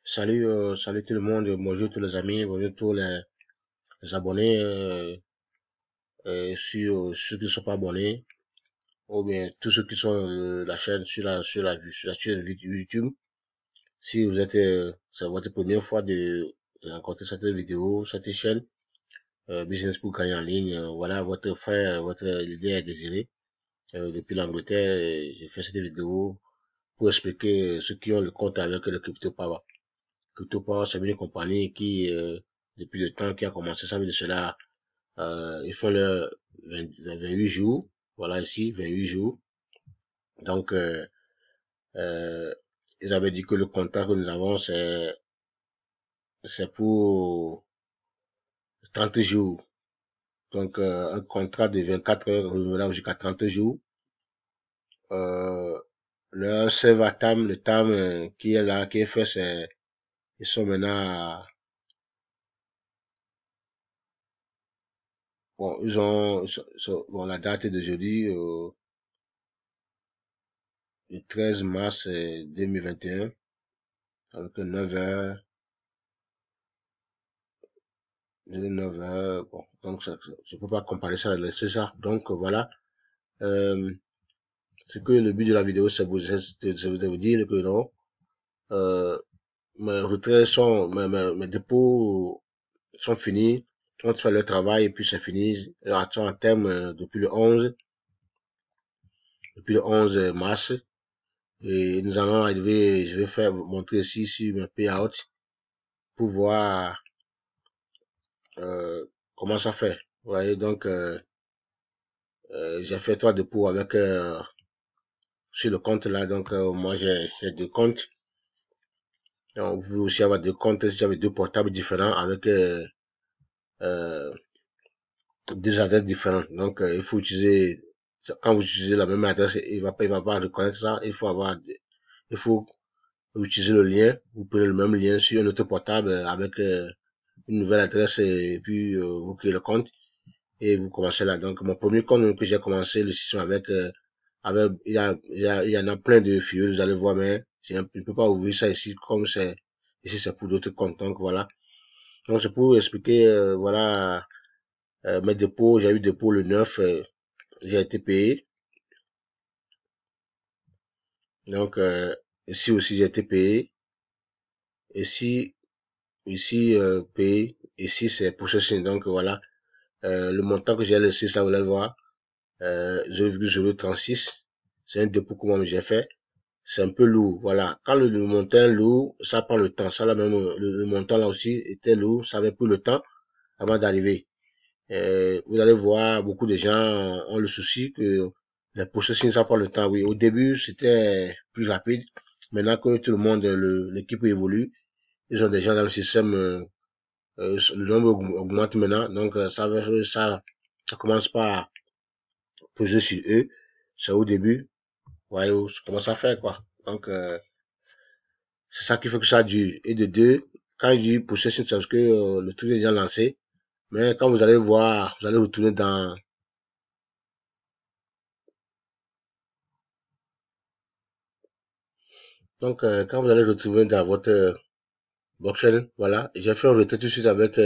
Salut, salut tout le monde, bonjour tous les amis, bonjour tous les abonnés, ceux qui ne sont pas abonnés, ou bien tous ceux qui sont la chaîne sur la chaîne YouTube. Si vous êtes, c'est votre première fois de rencontrer cette vidéo, cette chaîne, Business pour gagner en ligne, voilà votre frère, votre leader est Désiré. Depuis l'Angleterre, j'ai fait cette vidéo pour expliquer ceux qui ont le compte avec le CryptoPower. CryptoPower, c'est une compagnie qui, depuis le temps qui a commencé, ça veut dire cela, ils font le 28 jours, voilà ici, 28 jours. Donc, euh, ils avaient dit que le contrat que nous avons, c'est pour 30 jours. Donc, un contrat de 24 heures renouvelable jusqu'à 30 jours. Euh, le serveur TAM, le TAM qui est là, qui est fait, ils sont maintenant bon, bon, la date est d'aujourd'hui, le 13 mars 2021, avec 9 heures, 9 heures, bon, donc je peux pas comparer ça avec c'est ça. Donc voilà, euh, c'est que le but de la vidéo, c'est de vous dire que non, euh, mes retraits sont, mes dépôts sont finis, on fait le travail et puis c'est fini. Sont en terme depuis le 11 mars. Et nous allons arriver, je vais faire montrer ici sur mes payout pour voir comment ça fait. Vous voyez, donc j'ai fait 3 dépôts avec sur le compte là. Donc moi j'ai 2 comptes. Donc, vous pouvez aussi avoir 2 comptes si j'avais 2 portables différents avec euh, 2 adresses différentes. Donc il faut utiliser quand vous utilisez la même adresse, il va pas reconnaître ça. Il faut utiliser le lien. Vous prenez le même lien sur un autre portable avec une nouvelle adresse et puis vous créez le compte et vous commencez là. Donc mon premier compte que j'ai commencé le système avec il y en a plein de fichiers, vous allez voir, mais je ne peux pas ouvrir ça ici comme c'est ici c'est pour d'autres comptes. Donc voilà. Donc c'est pour expliquer voilà mes dépôts. J'ai eu dépôt le 9, j'ai été payé. Donc ici aussi j'ai été payé. Ici payé. Ici c'est processing. Donc voilà. Le montant que j'ai laissé, ça vous allez le voir. 0,036. C'est un dépôt que moi j'ai fait. C'est un peu lourd, voilà. Quand le montant est lourd, ça prend le temps. Ça là même, le montant là aussi était lourd, ça avait pris le temps avant d'arriver. Vous allez voir, beaucoup de gens ont le souci que les processus, ça prend le temps. Oui, au début, c'était plus rapide. Maintenant que tout le monde, l'équipe évolue, ils ont des gens dans le système, le nombre augmente maintenant. Donc, ça commence pas à peser sur eux. C'est au début. Voyez, ça commence à faire, quoi. Donc, c'est ça qui fait que ça dure. Et de deux, quand je dis possession, c'est parce que le truc est déjà lancé. Mais quand vous allez voir, vous allez retourner dans... Donc, quand vous allez retrouver dans votre blockchain, voilà, j'ai fait un retrait tout de suite avec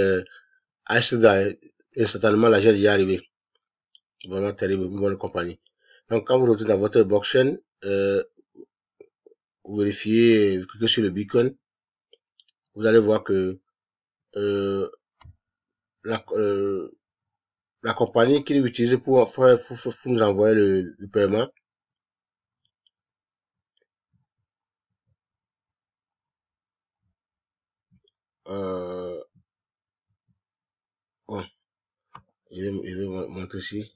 HDAI. Et certainement, l'argent est déjà arrivé. Vraiment terrible, bonne compagnie. Donc, quand vous retournez dans votre blockchain, vous vérifiez, vous cliquez sur le beacon, vous allez voir que euh, la, euh, la compagnie qui utilise pour nous envoyer le paiement, euh, bon, je vais vous montrer ici.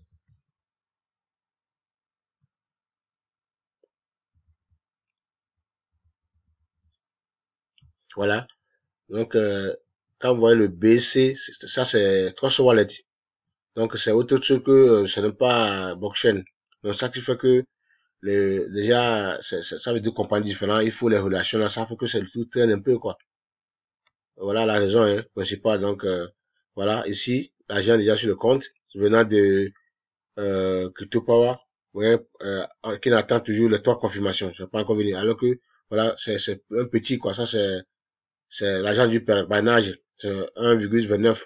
Voilà. Donc, quand vous voyez le BC, ça c'est Trust Wallet. Donc, c'est autre chose que ce n'est pas blockchain. Donc, ça qui fait que déjà, ça veut dire compagnies différentes. Il faut les relations là. Ça fait que c'est le tout traîne un peu, quoi. Voilà la raison, hein, principale. Donc, voilà. Ici, l'argent est déjà sur le compte venant de CryptoPower. Ouais, qui attend toujours les 3 confirmations. Je pas encore venu. Alors que, voilà, c'est un petit, quoi. Ça, c'est c'est l'agent du permanage, c'est 1,29.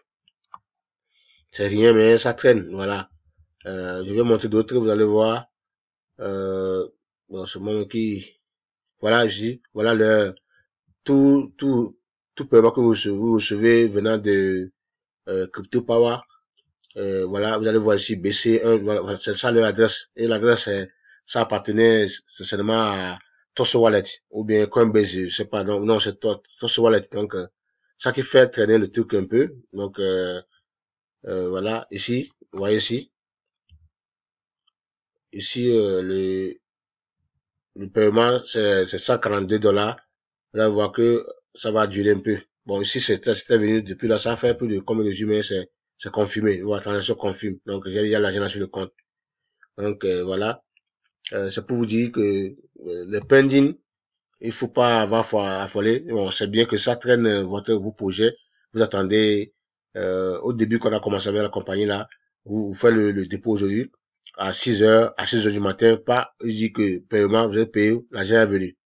C'est rien, mais ça traîne, voilà. Je vais monter d'autres, vous allez voir. Bon, ce moment qui, voilà, je dis, voilà tout, tout, tout paiement que vous recevez venant de Crypto Power. Voilà, vous allez voir ici BC1, voilà, c'est ça leur adresse. Et l'adresse, ça appartenait seulement à Toss Wallet ou bien Coinbase, je sais pas. Donc, non, c'est Toss Wallet. Donc, ça qui fait traîner le truc un peu. Donc, voilà, ici, vous voyez ici, ici, le paiement, c'est 142 $. Là, vous voyez que ça va durer un peu. Bon, ici, c'était venu depuis là, ça fait plus de combien de jours, mais c'est confirmé. La transaction confirme. Donc, j'ai déjà l'argent sur le compte. Donc, voilà. C'est pour vous dire que les pending, il faut pas avoir affolé. Bon, c'est bien que ça traîne vos projets. Vous attendez, au début, quand on a commencé avec la compagnie là, vous faites le dépôt aujourd'hui à 6 heures du matin, pas, il dit que paiement, vous avez payé, l'argent est venu.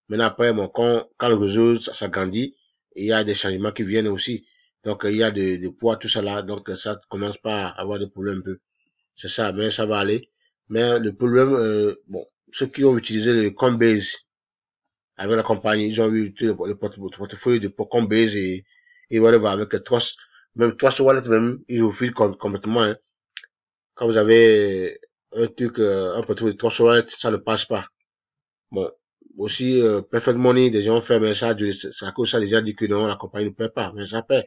Maintenant, après, bon, quand le réseau s'agrandit, il y a des changements qui viennent aussi. Donc, il y a des poids, tout ça là. Donc, ça commence pas à avoir des problèmes un peu. C'est ça, mais ça va aller. Mais le problème, bon, ceux qui ont utilisé le Coinbase avec la compagnie, ils ont eu le portefeuille de Coinbase et voilà, avec Trust, même Trust Wallet même, ils vous filent complètement, hein. Quand vous avez un truc, un portefeuille de Trust Wallet, ça ne passe pas. Bon, aussi, Perfect Money, des gens ont fait, mais ça à cause ça déjà dit que non, la compagnie ne paie pas, mais ça paie.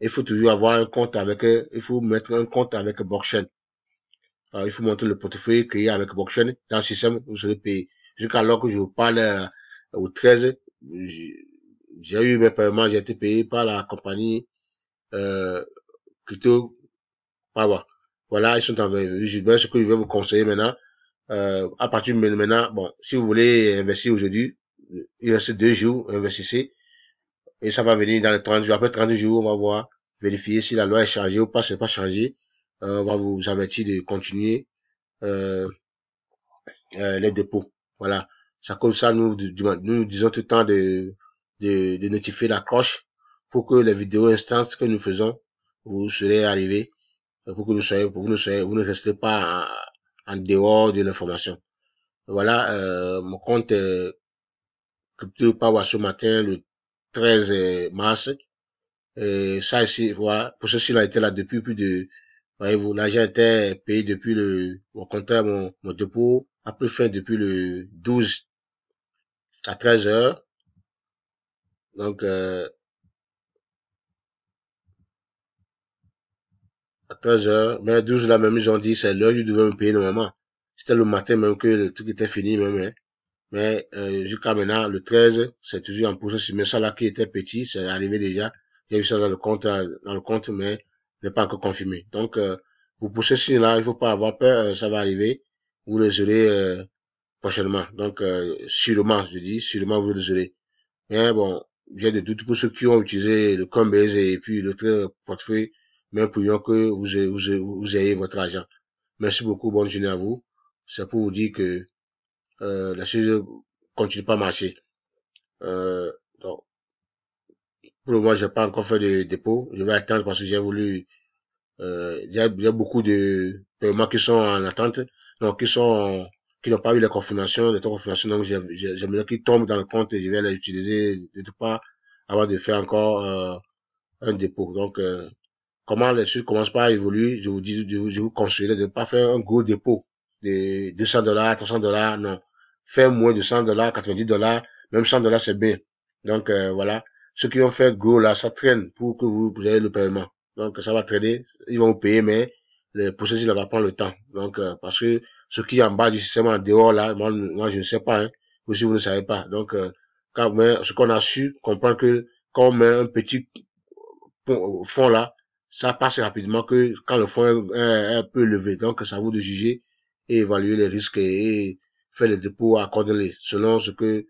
Il faut toujours avoir un compte avec, il faut mettre un compte avec Blockchain. Alors, il faut montrer le portefeuille créé avec Blockchain dans le système, vous serez payé. Jusqu'alors que je vous parle au 13, j'ai eu mes paiements, j'ai été payé par la compagnie Crypto Power. Voilà, ils sont en je ce que je vais vous conseiller maintenant. À partir de maintenant, bon, si vous voulez investir aujourd'hui, il reste 2 jours, investissez, et ça va venir dans les 30 jours. Après 30 jours, on va voir, vérifier si la loi est changée ou pas, c'est pas changé. On va vous avertir de continuer. Euh, les dépôts. Voilà. C'est comme ça, nous disons tout le temps de notifier la cloche pour que les vidéos instantes que nous faisons, vous serez arrivés, pour que vous ne restez pas en dehors de l'information. Voilà, mon compte Crypto Power ce matin, le 13 mars. Et ça ici, voilà, pour ceux-ci, il a été là depuis plus de, voyez-vous, l'argent était payé depuis au contraire, mon dépôt a pris fin depuis le 12 à 13 heures. Donc, à 13 heures. Mais 12 là même, ils ont dit, c'est l'heure, ils devaient me payer normalement. C'était le matin même que le truc était fini même, hein. Mais, jusqu'à maintenant, le 13, c'est toujours en processus. Mais ça là qui était petit, c'est arrivé déjà. J'ai vu ça dans le compte, mais n'est pas encore confirmé. Donc, vous poussez ci là, il faut pas avoir peur, ça va arriver. Vous les aurez, prochainement. Donc, sûrement, je dis, sûrement vous les aurez. Mais bon, j'ai des doutes pour ceux qui ont utilisé le Coinbase et puis l'autre portefeuille, mais prions que vous ayez votre argent. Merci beaucoup, bonne journée à vous. C'est pour vous dire que la chose continue pas à marcher. Donc, pour le moment, j'ai pas encore fait de dépôt. Je vais attendre parce que j'ai voulu. Il y a beaucoup de paiements qui sont en attente, donc qui n'ont pas eu la confirmation, donc j'aimerais qu'ils tombent dans le compte et je vais les utiliser de pas avoir de faire encore un dépôt. Donc, comment les choses commencent pas à évoluer, je vous conseillerais de ne pas faire un gros dépôt de 200 $, 300 $, non. Faire moins de 100 $, 90 $, même 100 $, c'est bien. Donc, voilà. Ceux qui ont fait gros là, ça traîne pour que vous ayez le paiement. Donc, ça va traîner, ils vont vous payer, mais le processus va prendre le temps. Donc, parce que ce qui est en bas du système, en dehors là, moi je ne sais pas, hein, ou si vous ne savez pas. Donc, ce qu'on a su, comprendre que quand on met un petit fond là, ça passe rapidement que quand le fond est un peu levé. Donc, ça vaut de juger et évaluer les risques et faire les dépôts accordés selon ce que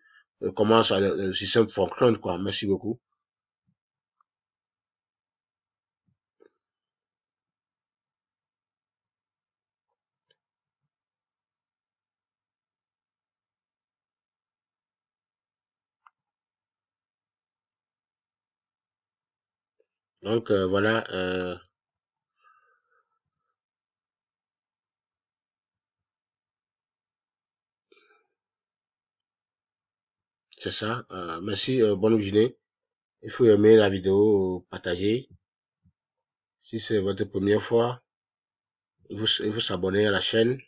comment ça, le système fonctionne, quoi. Merci beaucoup. Donc voilà, c'est ça. Merci, bonne journée. Il faut aimer la vidéo, partager. Si c'est votre première fois, il faut s'abonner à la chaîne.